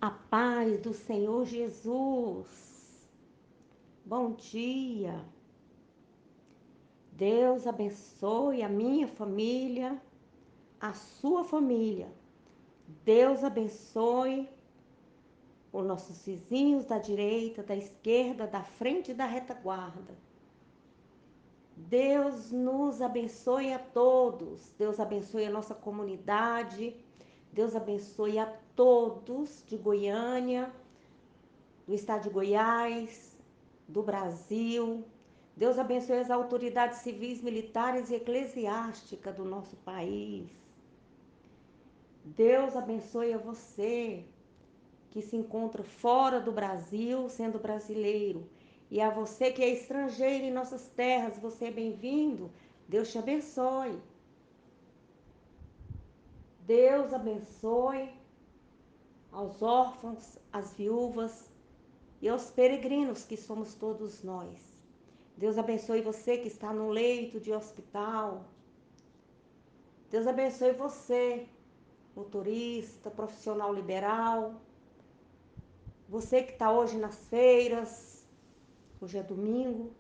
A paz do Senhor Jesus. Bom dia. Deus abençoe a minha família, a sua família. Deus abençoe os nossos vizinhos da direita, da esquerda, da frente e da retaguarda. Deus nos abençoe a todos. Deus abençoe a nossa comunidade. Deus abençoe a todos de Goiânia, do estado de Goiás, do Brasil. Deus abençoe as autoridades civis, militares e eclesiásticas do nosso país. Deus abençoe a você que se encontra fora do Brasil, sendo brasileiro. E a você que é estrangeiro em nossas terras, você é bem-vindo. Deus te abençoe. Deus abençoe aos órfãos, às viúvas e aos peregrinos que somos todos nós. Deus abençoe você que está no leito de hospital. Deus abençoe você, motorista, profissional liberal. Você que está hoje nas feiras. Hoje é domingo.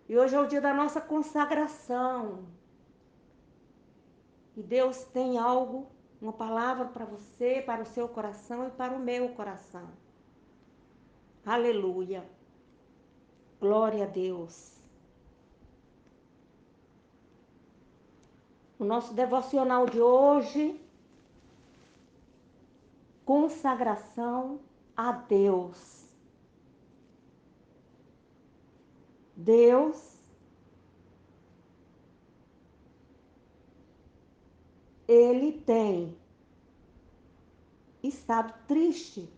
E hoje é o dia da nossa consagração. E Deus tem algo, uma palavra para você, para o seu coração e para o meu coração. Aleluia. Glória a Deus. O nosso devocional de hoje, consagração a Deus. Deus, Ele tem estado triste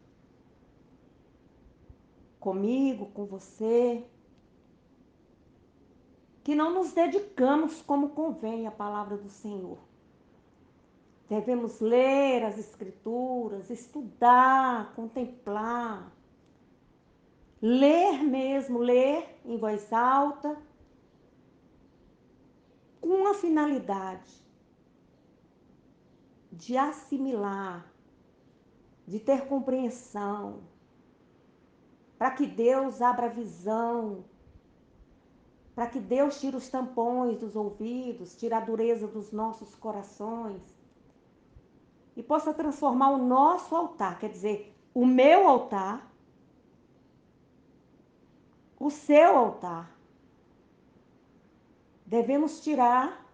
comigo, com você, que não nos dedicamos como convém à palavra do Senhor. Devemos ler as Escrituras, estudar, contemplar, ler mesmo, ler em voz alta, com a finalidade de assimilar, de ter compreensão, para que Deus abra a visão, para que Deus tire os tampões dos ouvidos, tire a dureza dos nossos corações e possa transformar o nosso altar, quer dizer, o meu altar, o seu altar. Devemos tirar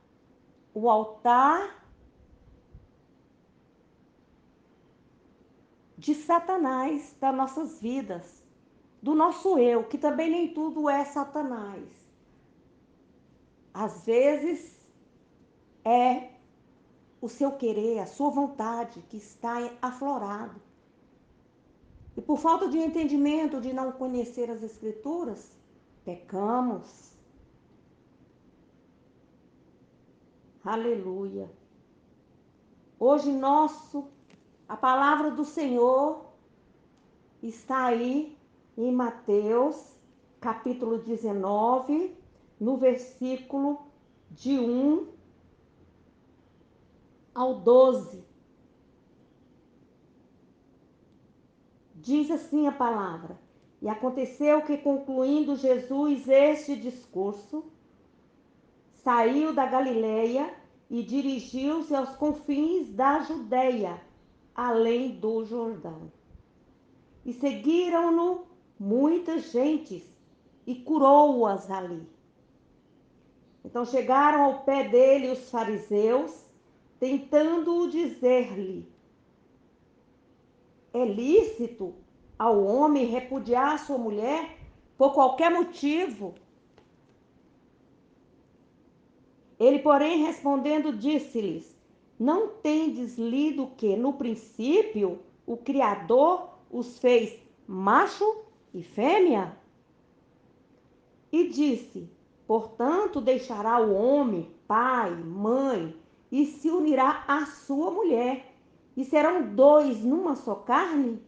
o altar de Satanás das nossas vidas, do nosso eu, que também nem tudo é Satanás. Às vezes é o seu querer, a sua vontade que está aflorado. E por falta de entendimento, de não conhecer as Escrituras, pecamos. Aleluia. Hoje a palavra do Senhor está aí em Mateus, capítulo 19, no versículo de 1 ao 12. Diz assim a palavra: E aconteceu que, concluindo Jesus este discurso, saiu da Galileia e dirigiu-se aos confins da Judeia, além do Jordão. E seguiram-no muitas gentes, e curou-as ali. Então chegaram ao pé dele os fariseus, tentando dizer-lhe: é lícito ao homem repudiar sua mulher por qualquer motivo? Ele, porém, respondendo, disse-lhes: não tendes lido que, no princípio, o Criador os fez macho e fêmea? E disse: portanto, deixará o homem pai, mãe, e se unirá à sua mulher, e serão dois numa só carne?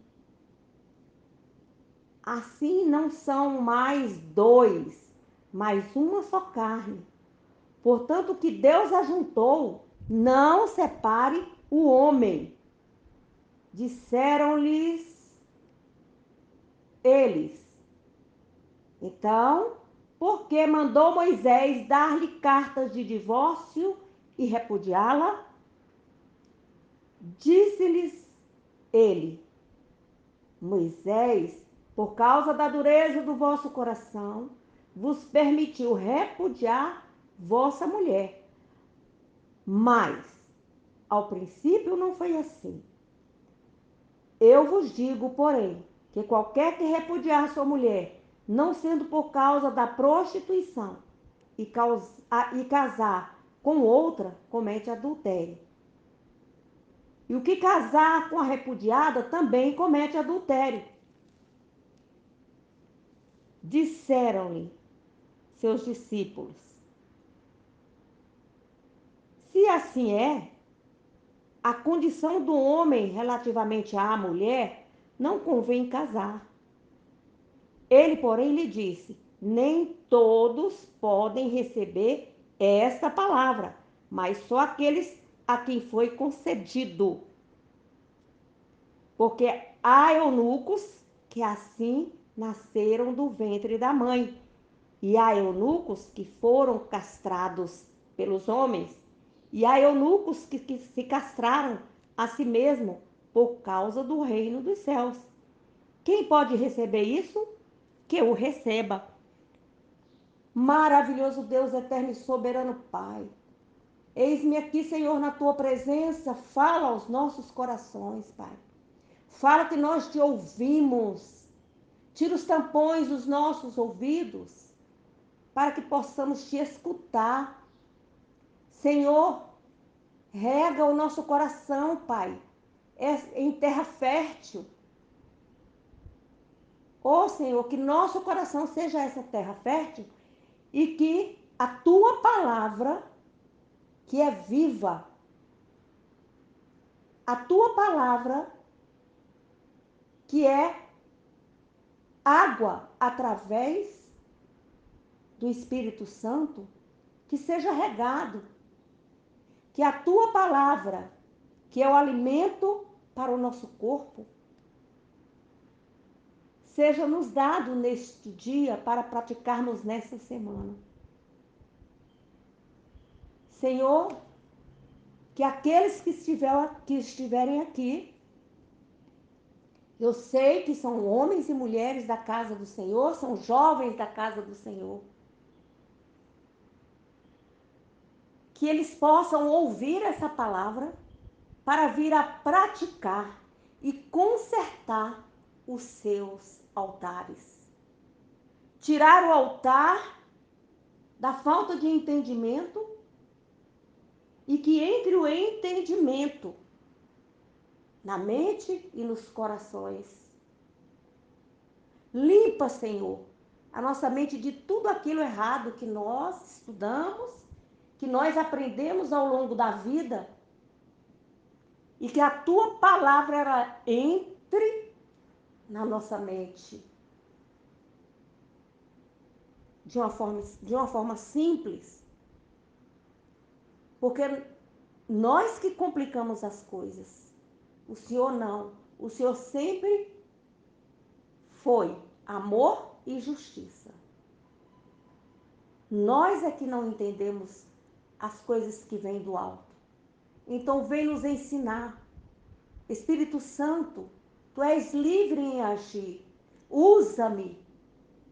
Assim não são mais dois, mas uma só carne. Portanto, o que Deus ajuntou, não separe o homem. Disseram-lhes eles: então, por que mandou Moisés dar-lhe cartas de divórcio e repudiá-la? Disse-lhes ele: Moisés, por causa da dureza do vosso coração, vos permitiu repudiar vossa mulher. Mas, ao princípio não foi assim. Eu vos digo, porém, que qualquer que repudiar sua mulher, não sendo por causa da prostituição, e casar com outra, comete adultério. E o que casar com a repudiada também comete adultério. Disseram-lhe seus discípulos: se assim é, a condição do homem relativamente à mulher não convém casar. Ele, porém, lhe disse: nem todos podem receber esta palavra, mas só aqueles a quem foi concedido. Porque há eunucos que assim nasceram do ventre da mãe, e há eunucos que foram castrados pelos homens, e há eunucos que se castraram a si mesmo por causa do reino dos céus. Quem pode receber isso? Que o receba. Maravilhoso Deus, eterno e soberano Pai, eis-me aqui, Senhor, na tua presença. Fala aos nossos corações, Pai. Fala que nós te ouvimos. Tira os tampões dos nossos ouvidos para que possamos te escutar. Senhor, rega o nosso coração, Pai, em terra fértil. Ó Senhor, que nosso coração seja essa terra fértil e que a tua palavra, que é viva, a tua palavra, que é água através do Espírito Santo, que seja regado, que a tua palavra, que é o alimento para o nosso corpo, seja nos dado neste dia para praticarmos nessa semana. Senhor, que aqueles que estiverem aqui, eu sei que são homens e mulheres da casa do Senhor, são jovens da casa do Senhor, que eles possam ouvir essa palavra para vir a praticar e consertar os seus altares. Tirar o altar da falta de entendimento e que entre o entendimento na mente e nos corações. Limpa, Senhor, a nossa mente de tudo aquilo errado que nós estudamos, que nós aprendemos ao longo da vida, e que a tua palavra ela entre na nossa mente de uma forma simples, porque nós que complicamos as coisas, o Senhor não. O Senhor sempre foi amor e justiça. Nós é que não entendemos as coisas que vêm do alto. Então vem nos ensinar. Espírito Santo, tu és livre em agir. Usa-me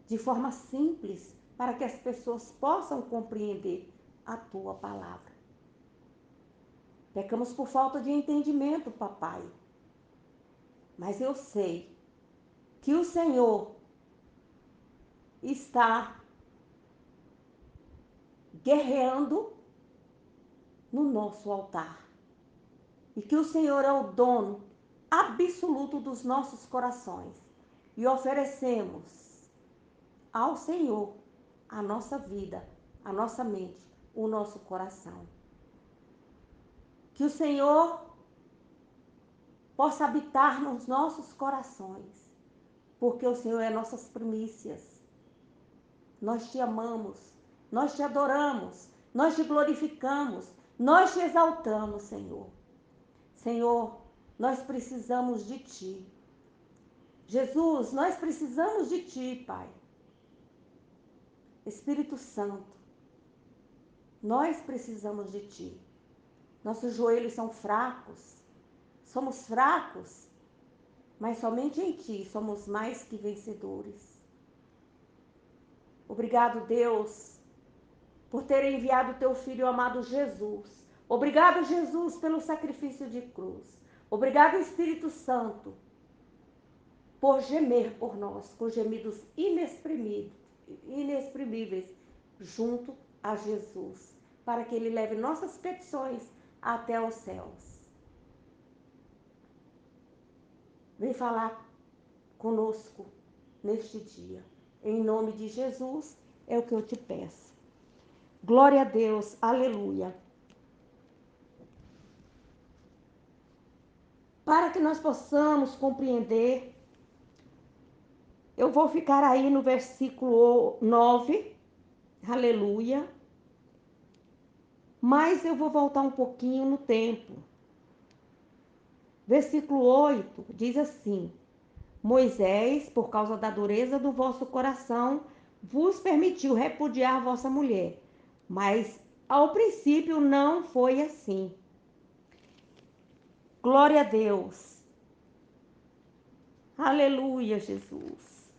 de forma simples para que as pessoas possam compreender a tua palavra. Pecamos por falta de entendimento, papai. Mas eu sei que o Senhor está guerreando no nosso altar. E que o Senhor é o dono absoluto dos nossos corações. E oferecemos ao Senhor a nossa vida, a nossa mente, o nosso coração. Que o Senhor possa habitar nos nossos corações, porque o Senhor é nossas primícias. Nós te amamos, nós te adoramos, nós te glorificamos, nós te exaltamos, Senhor. Senhor, nós precisamos de Ti. Jesus, nós precisamos de Ti, Pai. Espírito Santo, nós precisamos de Ti. Nossos joelhos são fracos, somos fracos, mas somente em Ti somos mais que vencedores. Obrigado, Deus, por ter enviado o Teu Filho amado Jesus. Obrigado, Jesus, pelo sacrifício de cruz. Obrigado, Espírito Santo, por gemer por nós, com gemidos inexprimíveis, junto a Jesus, para que Ele leve nossas petições até os céus. Vem falar conosco neste dia. Em nome de Jesus, é o que eu te peço. Glória a Deus, aleluia. Para que nós possamos compreender, eu vou ficar aí no versículo 9, aleluia. Mas eu vou voltar um pouquinho no tempo. Versículo 8 diz assim: Moisés, por causa da dureza do vosso coração, vos permitiu repudiar vossa mulher. Mas ao princípio não foi assim. Glória a Deus. Aleluia, Jesus.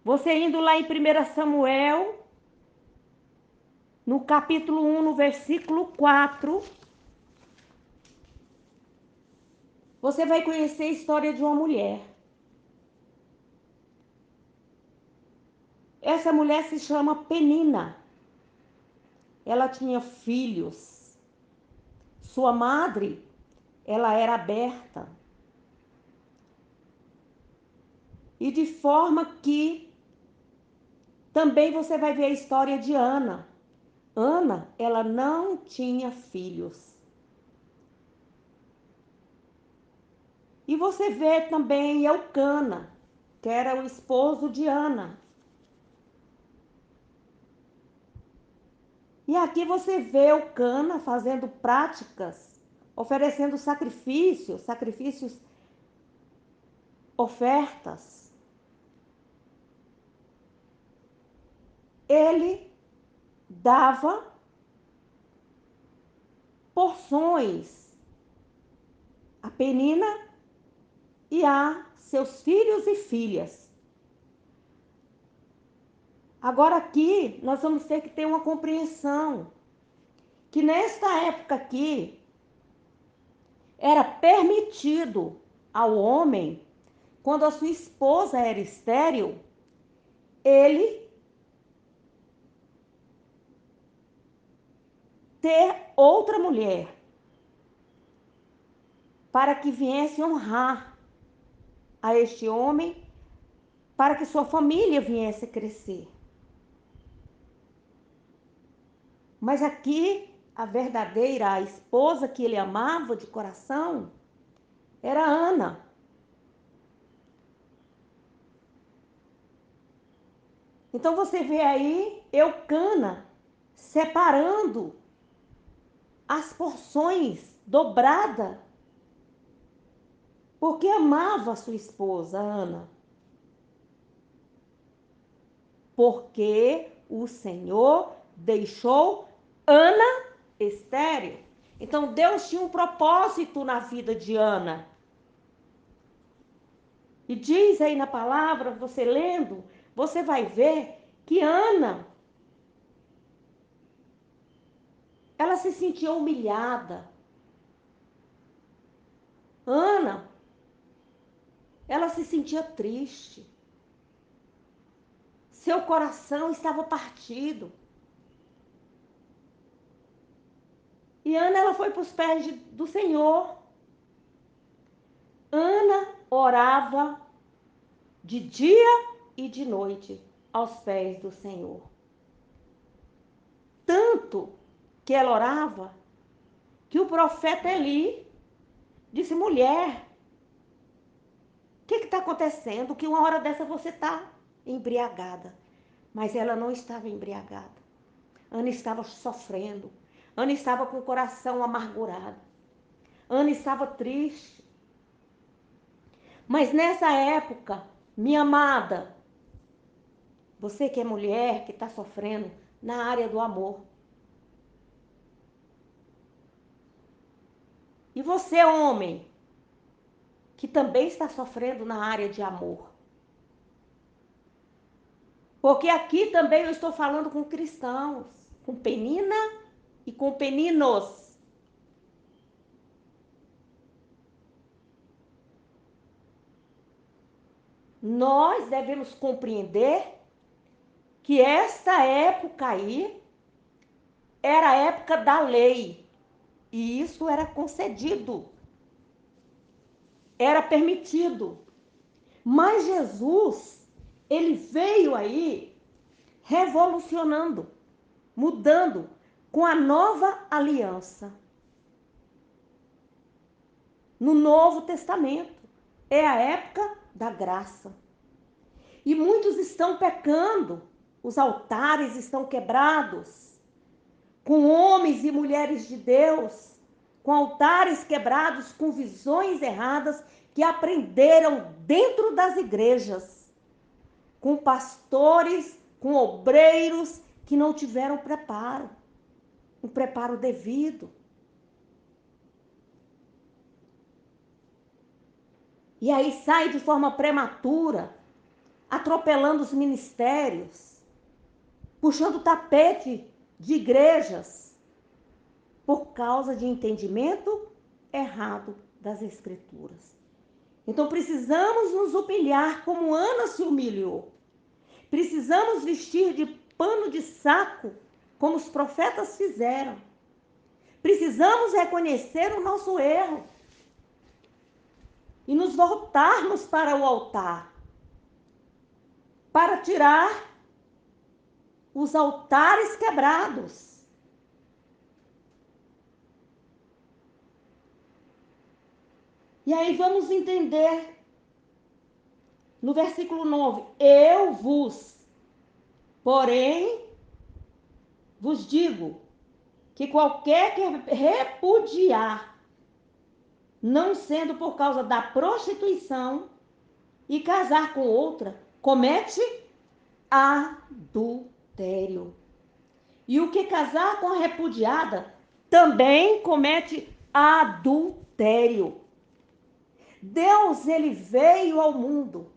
Você indo lá em 1 Samuel, no capítulo 1, no versículo 4, você vai conhecer a história de uma mulher. Essa mulher se chama Penina. Ela tinha filhos. Sua madre, ela era aberta. E de forma que também você vai ver a história de Ana. Ana, ela não tinha filhos. E você vê também Eucana, que era o esposo de Ana. E aqui você vê Eucana fazendo práticas, oferecendo sacrifícios, ofertas. Ele dava porções a Penina e a seus filhos e filhas. Agora aqui nós vamos ter que ter uma compreensão que nesta época aqui era permitido ao homem, quando a sua esposa era estéril, ele ter outra mulher para que viesse honrar a este homem, para que sua família viesse crescer. Mas aqui, a verdadeira esposa que ele amava de coração era Ana. Então você vê aí Eucana separando as porções dobrada, porque amava sua esposa Ana. Porque o Senhor deixou Ana estéril. Então Deus tinha um propósito na vida de Ana. E diz aí na palavra, você lendo, você vai ver que Ana, ela se sentia humilhada. Ana, ela se sentia triste. Seu coração estava partido. E Ana, ela foi para os pés do Senhor. Ana orava de dia e de noite aos pés do Senhor. Tanto que ela orava, que o profeta Eli disse: mulher, o que está acontecendo? Que uma hora dessa você está embriagada. Mas ela não estava embriagada. Ana estava sofrendo. Ana estava com o coração amargurado. Ana estava triste. Mas nessa época, minha amada, você que é mulher, que está sofrendo na área do amor. E você, homem, que também está sofrendo na área de amor. Porque aqui também eu estou falando com cristãos, com penina e com peninos. Nós devemos compreender que esta época aí era a época da lei. E isso era concedido, era permitido. Mas Jesus, ele veio aí revolucionando, mudando com a nova aliança. No Novo Testamento. É a época da graça. E muitos estão pecando, os altares estão quebrados, com homens e mulheres de Deus, com altares quebrados, com visões erradas que aprenderam dentro das igrejas, com pastores, com obreiros que não tiveram preparo, um preparo devido. E aí sai de forma prematura, atropelando os ministérios, puxando o tapete de igrejas, por causa de entendimento errado das Escrituras. Então precisamos nos humilhar como Ana se humilhou. Precisamos vestir de pano de saco, como os profetas fizeram. Precisamos reconhecer o nosso erro e nos voltarmos para o altar, para tirar os altares quebrados. E aí vamos entender no versículo 9: eu vos, porém, vos digo que qualquer que repudiar, não sendo por causa da prostituição, e casar com outra, comete adultério. E o que casar com a repudiada também comete adultério. Deus, ele veio ao mundo.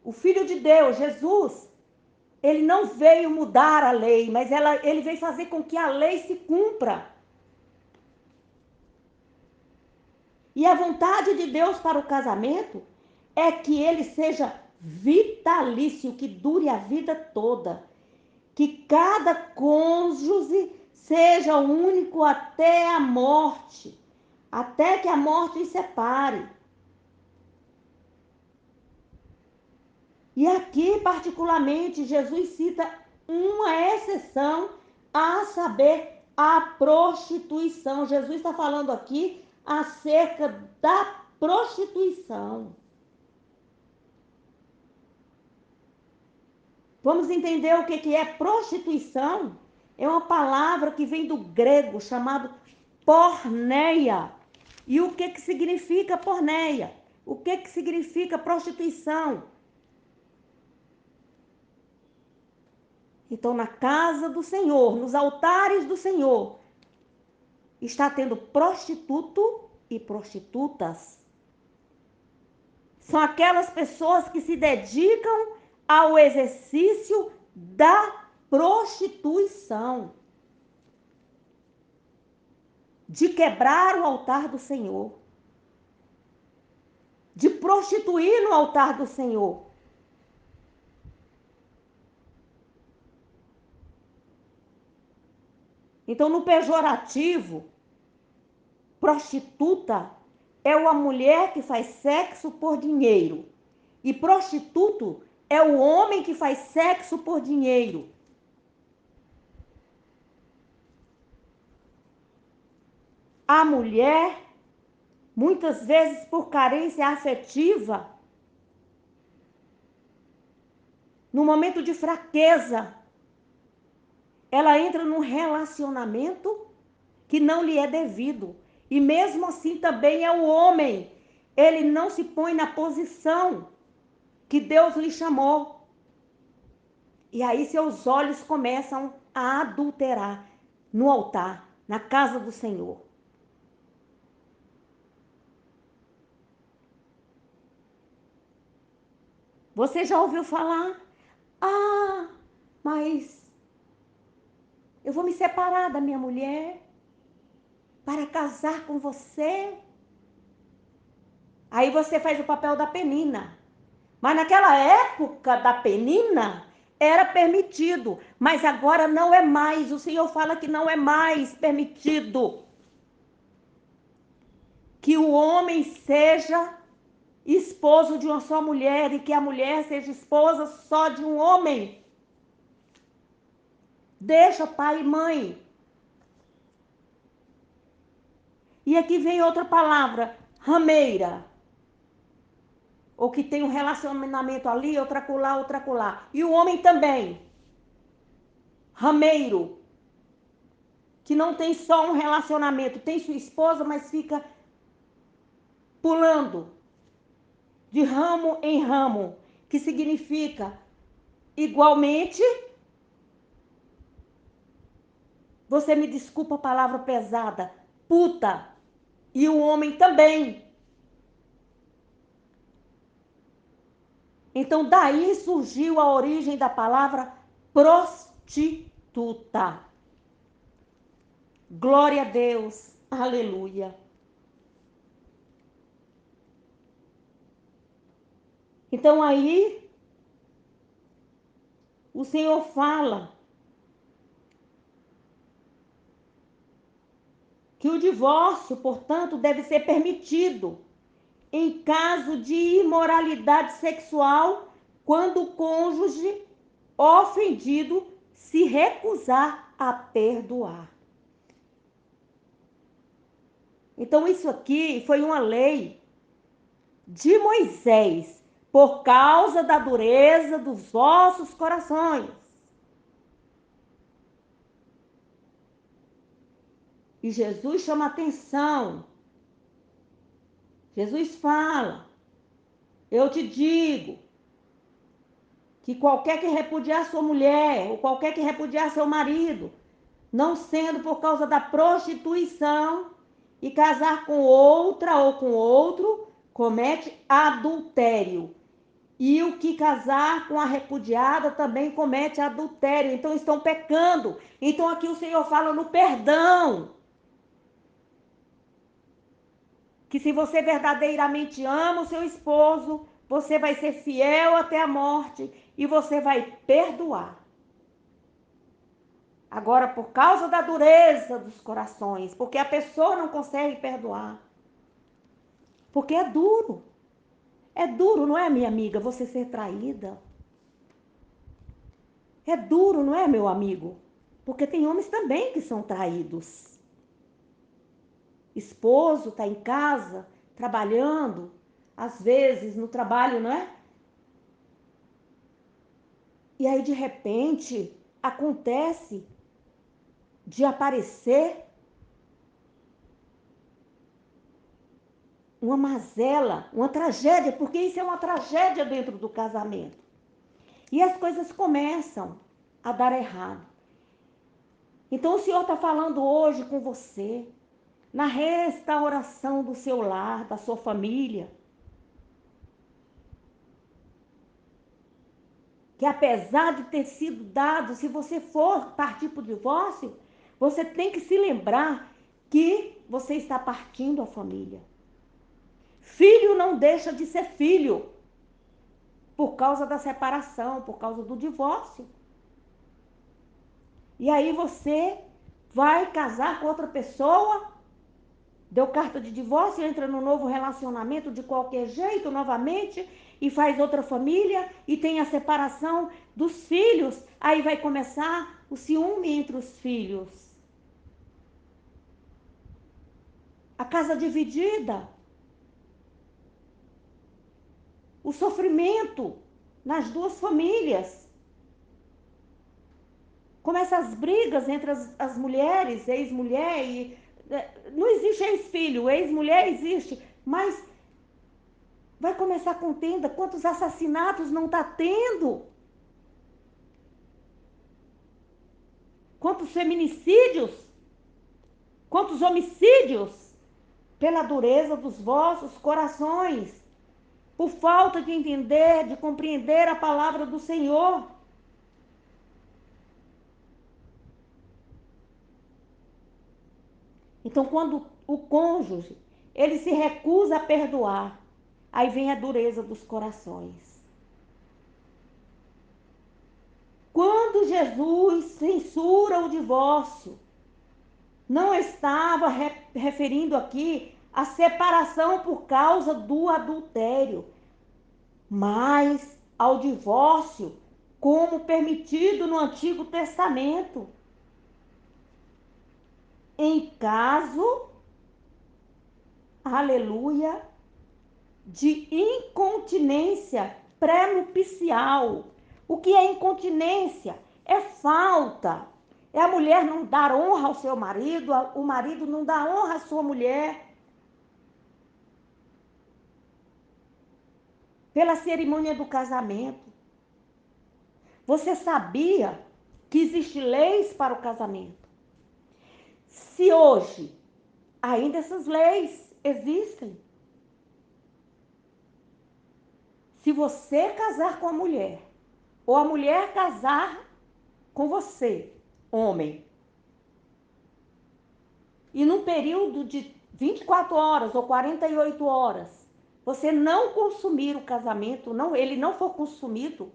O Filho de Deus, Jesus, ele não veio mudar a lei, mas ele veio fazer com que a lei se cumpra. E a vontade de Deus para o casamento é que ele seja vitalício, que dure a vida toda. Que cada cônjuge seja único até a morte, até que a morte os separe. E aqui, particularmente, Jesus cita uma exceção, a saber, a prostituição. Jesus está falando aqui acerca da prostituição. Vamos entender o que é prostituição? É uma palavra que vem do grego chamado porneia. E o que significa porneia? O que significa prostituição? Então, na casa do Senhor, nos altares do Senhor, está tendo prostituto e prostitutas. São aquelas pessoas que se dedicam ao exercício da prostituição, de quebrar o altar do Senhor, de prostituir no altar do Senhor. Então, no pejorativo, prostituta é uma mulher que faz sexo por dinheiro. E prostituto é o homem que faz sexo por dinheiro. A mulher, muitas vezes por carência afetiva, no momento de fraqueza, ela entra num relacionamento que não lhe é devido. E mesmo assim também é o homem. Ele não se põe na posição que Deus lhe chamou. E aí seus olhos começam a adulterar no altar, na casa do Senhor. Você já ouviu falar? Ah, mas eu vou me separar da minha mulher para casar com você. Aí você faz o papel da Penina. Mas naquela época da Penina era permitido, mas agora não é mais. O Senhor fala que não é mais permitido que o homem seja esposo de uma só mulher e que a mulher seja esposa só de um homem. Deixa pai e mãe. E aqui vem outra palavra, rameira. Ou que tem um relacionamento ali, outra acolá, outra acolá. E o homem também. Rameiro. Que não tem só um relacionamento, tem sua esposa, mas fica pulando de ramo em ramo, que significa igualmente, você me desculpa a palavra pesada, puta, e o homem também. Então daí surgiu a origem da palavra prostituta. Glória a Deus, aleluia. Então aí o Senhor fala que o divórcio, portanto, deve ser permitido em caso de imoralidade sexual, quando o cônjuge ofendido se recusar a perdoar. Então, isso aqui foi uma lei de Moisés, por causa da dureza dos vossos corações. E Jesus chama atenção. Jesus fala: eu te digo que qualquer que repudiar sua mulher, ou qualquer que repudiar seu marido, não sendo por causa da prostituição, e casar com outra ou com outro, comete adultério. E o que casar com a repudiada também comete adultério. Então estão pecando. Então aqui o Senhor fala no perdão. Que se você verdadeiramente ama o seu esposo, você vai ser fiel até a morte e você vai perdoar. Agora, por causa da dureza dos corações, porque a pessoa não consegue perdoar. Porque é duro. É duro, não é, minha amiga, você ser traída? É duro, não é, meu amigo? Porque tem homens também que são traídos. Esposo está em casa, trabalhando, às vezes no trabalho, não é? E aí, de repente, acontece de aparecer uma mazela, uma tragédia, porque isso é uma tragédia dentro do casamento. E as coisas começam a dar errado. Então o Senhor está falando hoje com você, na restauração do seu lar, da sua família. Que apesar de ter sido dado, se você for partir para o divórcio, você tem que se lembrar que você está partindo a família. Filho não deixa de ser filho por causa da separação, por causa do divórcio. E aí você vai casar com outra pessoa, deu carta de divórcio, entra no novo relacionamento de qualquer jeito novamente e faz outra família e tem a separação dos filhos. Aí vai começar o ciúme entre os filhos. A casa dividida. O sofrimento nas duas famílias. Começa as brigas entre as mulheres, ex-mulher e Não existe ex-filho, ex-mulher existe, mas vai começar contenda. Quantos assassinatos não está tendo? Quantos feminicídios? Quantos homicídios? Pela dureza dos vossos corações, por falta de entender, de compreender a palavra do Senhor. Então, quando o cônjuge, ele se recusa a perdoar, aí vem a dureza dos corações. Quando Jesus censura o divórcio, não estava referindo aqui a separação por causa do adultério, mas ao divórcio como permitido no Antigo Testamento. Em caso, aleluia, de incontinência pré-nupcial. O que é incontinência? É falta. É a mulher não dar honra ao seu marido, o marido não dar honra à sua mulher. Pela cerimônia do casamento. Você sabia que existem leis para o casamento? Se hoje ainda essas leis existem, se você casar com a mulher, ou a mulher casar com você, homem, e num período de 24 horas ou 48 horas, você não consumir o casamento, não, ele não for consumado,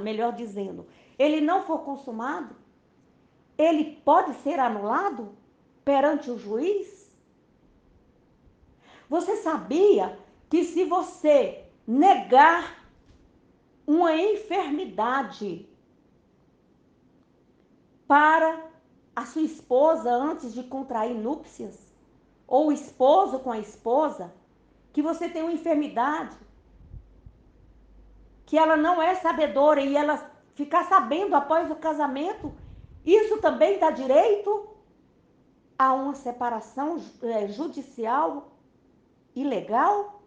melhor dizendo, ele não for consumado, ele pode ser anulado perante o juiz? Você sabia que se você negar uma enfermidade para a sua esposa antes de contrair núpcias, ou o esposo com a esposa, que você tem uma enfermidade, que ela não é sabedora e ela ficar sabendo após o casamento, isso também dá direito a uma separação judicial ilegal?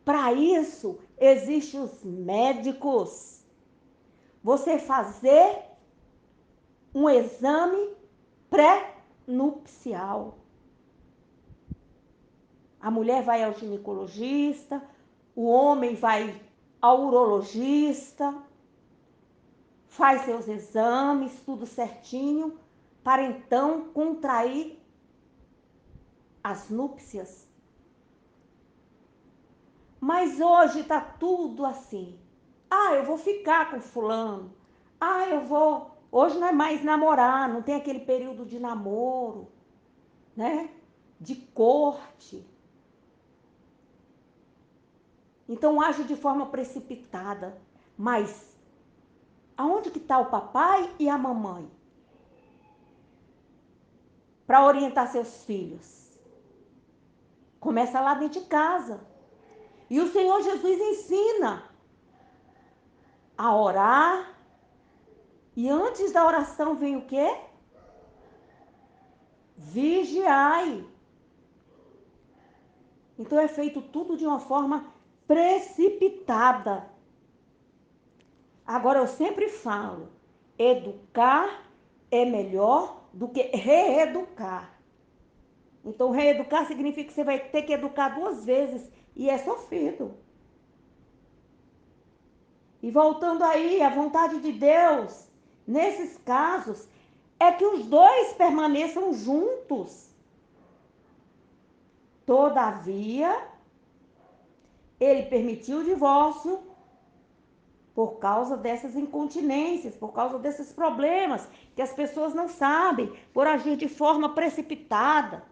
Para isso, existem os médicos. Você fazer um exame pré-nupcial. A mulher vai ao ginecologista, o homem vai ao urologista, faz seus exames, tudo certinho, para então contrair as núpcias. Mas hoje está tudo assim. Ah, eu vou ficar com fulano. Ah, eu vou. Hoje não é mais namorar, não tem aquele período de namoro, né? De corte. Então age de forma precipitada. Mas aonde que está o papai e a mamãe? Para orientar seus filhos. Começa lá dentro de casa. E o Senhor Jesus ensina a orar. E antes da oração vem o quê? Vigiai. Então é feito tudo de uma forma precipitada. Agora eu sempre falo, educar é melhor do que reeducar. Então reeducar significa que você vai ter que educar 2 vezes e é sofrido. E voltando aí, a vontade de Deus, nesses casos, é que os dois permaneçam juntos. Todavia, ele permitiu o divórcio por causa dessas incontinências, por causa desses problemas que as pessoas não sabem, por agir de forma precipitada.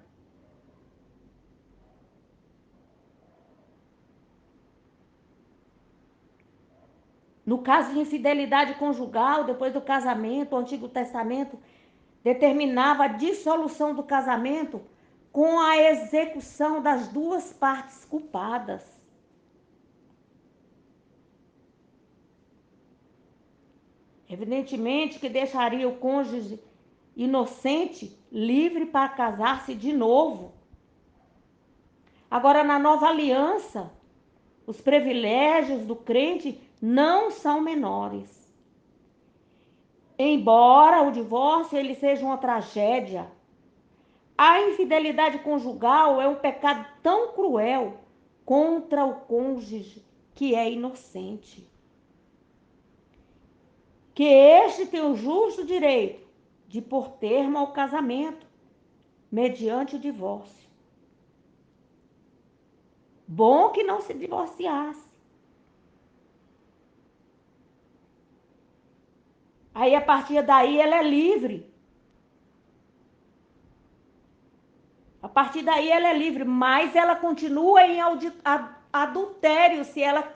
No caso de infidelidade conjugal, depois do casamento, o Antigo Testamento determinava a dissolução do casamento com a execução das 2 partes culpadas. Evidentemente que deixaria o cônjuge inocente, livre para casar-se de novo. Agora, na nova aliança, os privilégios do crente não são menores. Embora o divórcio ele seja uma tragédia, a infidelidade conjugal é um pecado tão cruel contra o cônjuge que é inocente, que este tem o justo direito de pôr termo ao casamento mediante o divórcio. Bom que não se divorciasse. Aí, a partir daí, ela é livre. A partir daí, ela é livre, mas ela continua em adultério se ela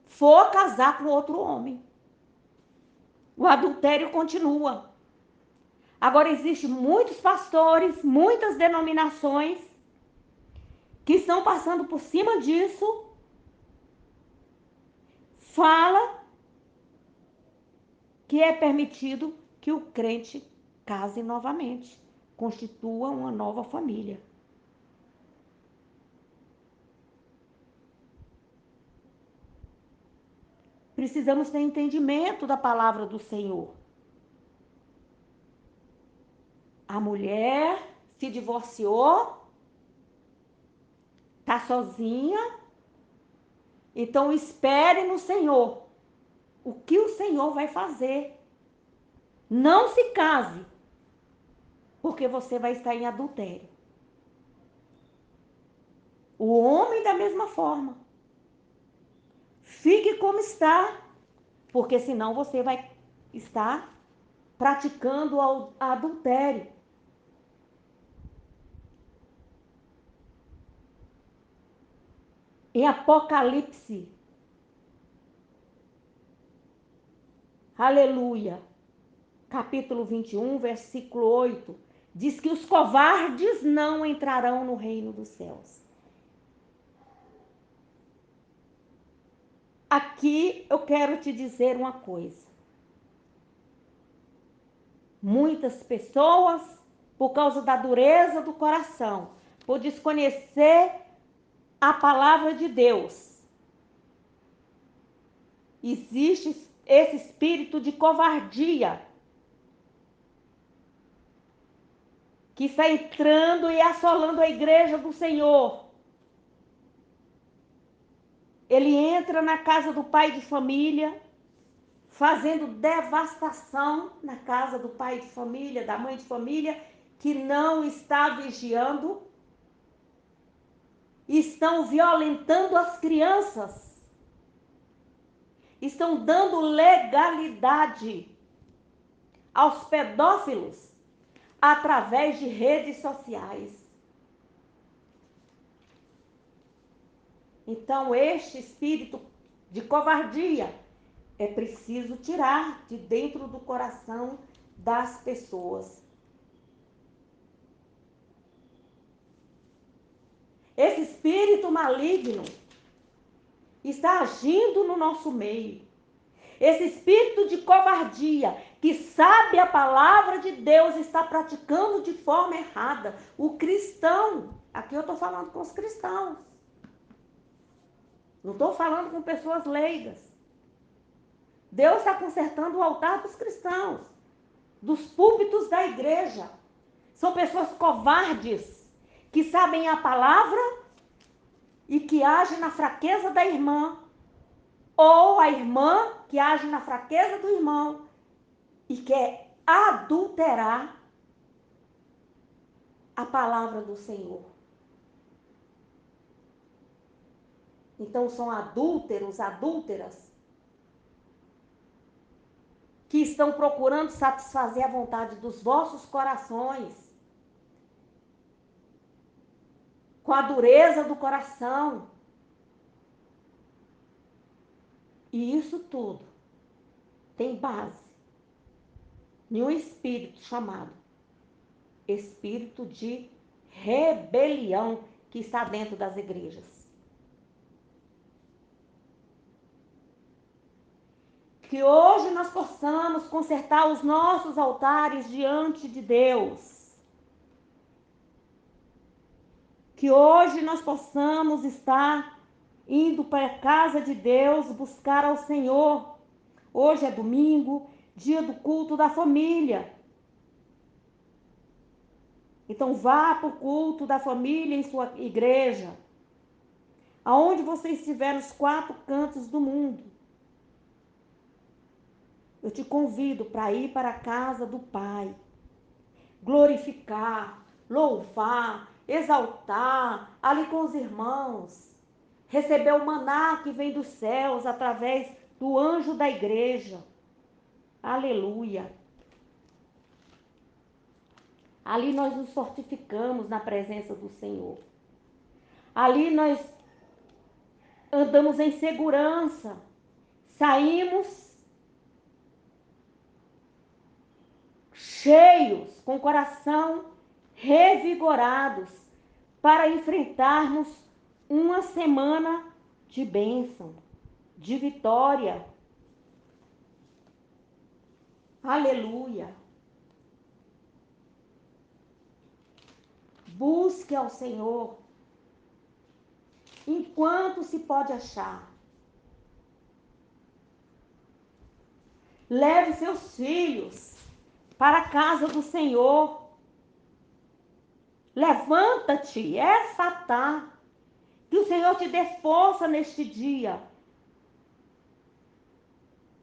for casar com outro homem. O adultério continua. Agora, existem muitos pastores, muitas denominações que estão passando por cima disso. Fala que é permitido que o crente case novamente, constitua uma nova família. Precisamos ter entendimento da palavra do Senhor. A mulher se divorciou, está sozinha, então espere no Senhor. O que o Senhor vai fazer? Não se case, porque você vai estar em adultério. O homem da mesma forma. Fique como está, porque senão você vai estar praticando o adultério. Em Apocalipse, aleluia, capítulo 21, versículo 8, diz que os covardes não entrarão no reino dos céus. Aqui eu quero te dizer uma coisa. Muitas pessoas, por causa da dureza do coração, por desconhecer a palavra de Deus, existe esse espírito de covardia que está entrando e assolando a igreja do Senhor. Ele entra na casa do pai de família, fazendo devastação na casa do pai de família, da mãe de família, que não está vigiando. Estão violentando as crianças. Estão dando legalidade aos pedófilos através de redes sociais. Então, este espírito de covardia é preciso tirar de dentro do coração das pessoas. Esse espírito maligno está agindo no nosso meio. Esse espírito de covardia, que sabe a palavra de Deus, está praticando de forma errada. O cristão, aqui eu estou falando com os cristãos. Não estou falando com pessoas leigas. Deus está consertando o altar dos cristãos, dos púlpitos da igreja. São pessoas covardes, que sabem a palavra e que agem na fraqueza da irmã. Ou a irmã que age na fraqueza do irmão e quer adulterar a palavra do Senhor. Então são adúlteros, adúlteras, que estão procurando satisfazer a vontade dos vossos corações, com a dureza do coração. E isso tudo tem base em um espírito chamado espírito de rebelião que está dentro das igrejas. Que hoje nós possamos consertar os nossos altares diante de Deus. Que hoje nós possamos estar indo para a casa de Deus, buscar ao Senhor. Hoje é domingo, dia do culto da família. Então vá para o culto da família em sua igreja. Aonde você estiver nos 4 cantos do mundo. Eu te convido para ir para a casa do Pai. Glorificar, louvar, exaltar, ali com os irmãos. Receber o maná que vem dos céus através do anjo da igreja. Aleluia. Ali nós nos fortificamos na presença do Senhor. Ali nós andamos em segurança. Saímos cheios, com o coração revigorados, para enfrentarmos uma semana de bênção, de vitória. Aleluia. Busque ao Senhor enquanto se pode achar. Leve seus filhos para a casa do Senhor. Levanta-te, Efatá. Que o Senhor te dê força neste dia.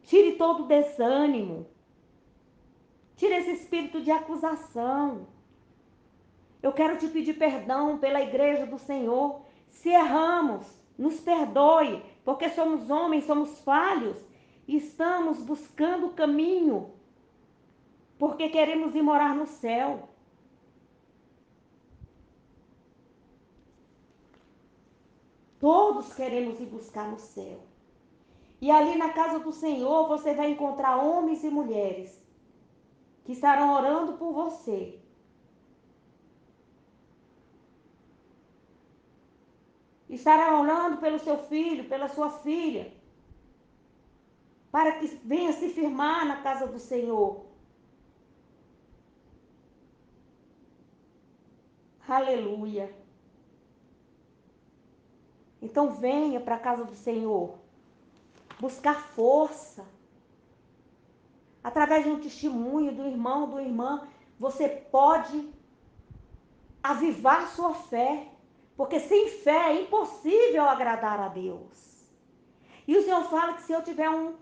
Tire todo o desânimo. Tire esse espírito de acusação. Eu quero te pedir perdão pela igreja do Senhor. Se erramos, nos perdoe, porque somos homens, somos falhos. E estamos buscando o caminho, porque queremos ir morar no céu. Todos queremos ir buscar no céu. E ali na casa do Senhor você vai encontrar homens e mulheres que estarão orando por você. Estarão orando pelo seu filho, pela sua filha, para que venha se firmar na casa do Senhor. Aleluia. Então venha para a casa do Senhor, buscar força. Através de um testemunho do irmão, do irmã, você pode avivar sua fé. Porque sem fé é impossível agradar a Deus. E o Senhor fala que se eu tiver um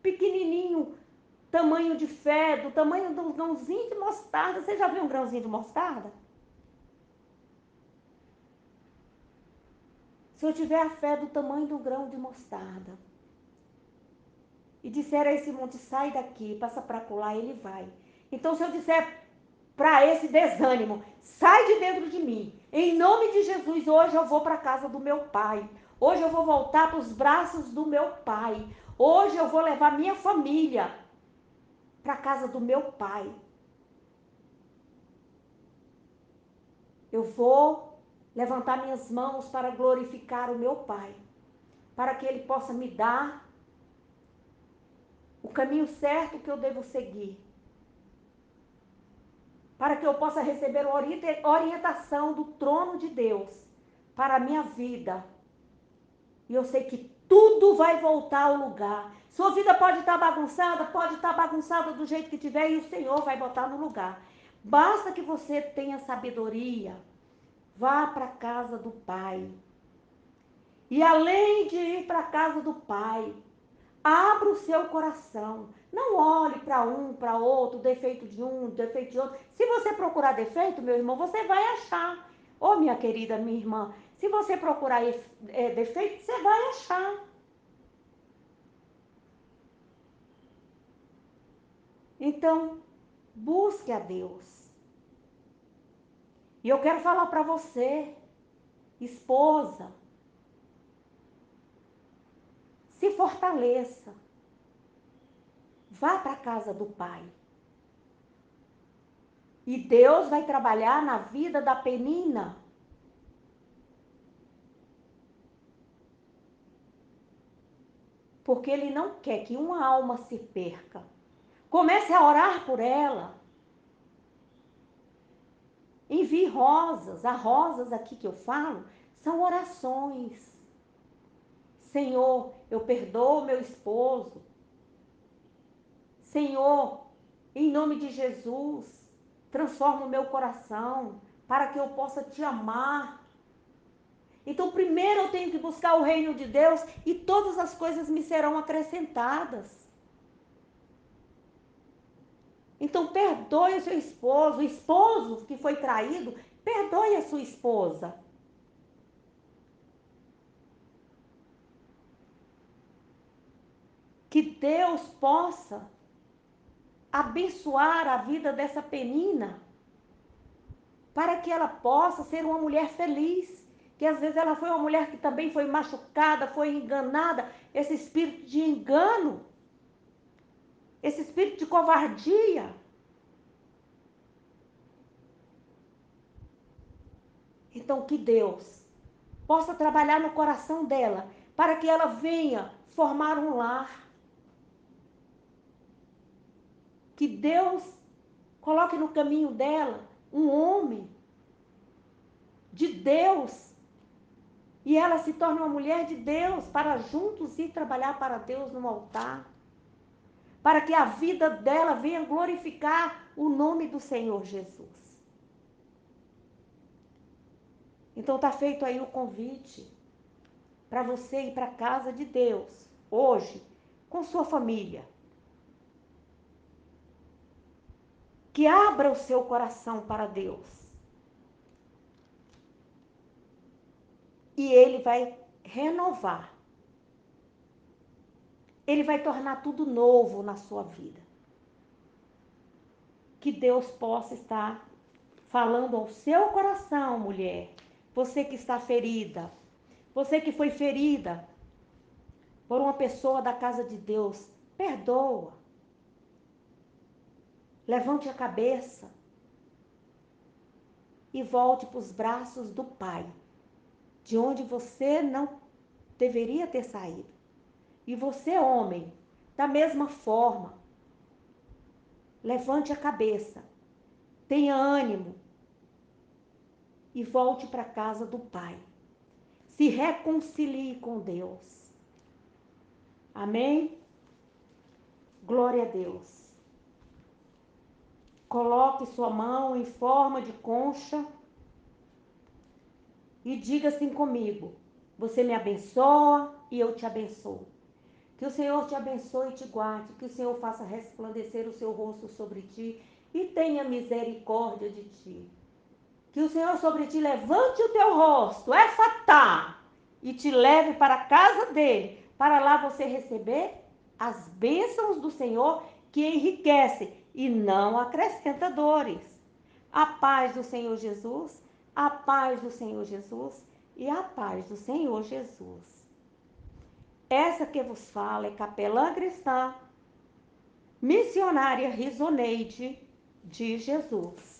pequenininho tamanho de fé, do tamanho de um grãozinho de mostarda. Você já viu um grãozinho de mostarda? Se eu tiver a fé do tamanho do grão de mostarda e disser a esse monte, sai daqui, passa para colar, ele vai. Então, se eu disser para esse desânimo, sai de dentro de mim, em nome de Jesus, hoje eu vou para a casa do meu pai. Hoje eu vou voltar para os braços do meu pai. Hoje eu vou levar minha família para a casa do meu pai. Eu vou levantar minhas mãos para glorificar o meu pai, para que ele possa me dar o caminho certo que eu devo seguir, para que eu possa receber orientação do trono de Deus para a minha vida. E eu sei que tudo vai voltar ao lugar. Sua vida pode estar bagunçada do jeito que tiver, e o Senhor vai botar no lugar. Basta que você tenha sabedoria. Vá para a casa do Pai. E além de ir para a casa do Pai, abra o seu coração. Não olhe para um, para outro, defeito de um, defeito de outro. Se você procurar defeito, meu irmão, você vai achar. Ô, minha querida, minha irmã, se você procurar defeito, você vai achar. Então, busque a Deus. E eu quero falar para você, esposa, se fortaleça. Vá para a casa do Pai. E Deus vai trabalhar na vida da Penina. porque Ele não quer que uma alma se perca. Comece a orar por ela. Envie rosas. As rosas aqui que eu falo são orações. Senhor, eu perdoo meu esposo. Senhor, em nome de Jesus, transforma o meu coração para que eu possa te amar. Então, primeiro eu tenho que buscar o reino de Deus e todas as coisas me serão acrescentadas. Então, perdoe o seu esposo. O esposo que foi traído, perdoe a sua esposa. Que Deus possa abençoar a vida dessa menina, para que ela possa ser uma mulher feliz. Que às vezes ela foi uma mulher que também foi machucada, foi enganada. Esse espírito de engano, esse espírito de covardia. Então, que Deus possa trabalhar no coração dela, para que ela venha formar um lar. Que Deus coloque no caminho dela um homem de Deus, e ela se torne uma mulher de Deus, para juntos ir trabalhar para Deus no altar, para que a vida dela venha glorificar o nome do Senhor Jesus. Então está feito aí o convite para você ir para a casa de Deus, hoje, com sua família. Que abra o seu coração para Deus. E Ele vai renovar. Ele vai tornar tudo novo na sua vida. Que Deus possa estar falando ao seu coração, mulher. Você que está ferida. Você que foi ferida por uma pessoa da casa de Deus. Perdoa. Levante a cabeça. E volte para os braços do Pai. De onde você não deveria ter saído. E você, homem, da mesma forma, levante a cabeça, tenha ânimo e volte para a casa do Pai. Se reconcilie com Deus. Amém? Glória a Deus. Coloque sua mão em forma de concha e diga assim comigo: você me abençoa e eu te abençoo. Que o Senhor te abençoe e te guarde, que o Senhor faça resplandecer o seu rosto sobre ti e tenha misericórdia de ti. Que o Senhor sobre ti levante o teu rosto, efatá, e te leve para a casa dele, para lá você receber as bênçãos do Senhor que enriquece e não acrescenta dores. A paz do Senhor Jesus, a paz do Senhor Jesus e a paz do Senhor Jesus. Essa que vos fala é capelã cristã, missionária Risoneide de Jesus.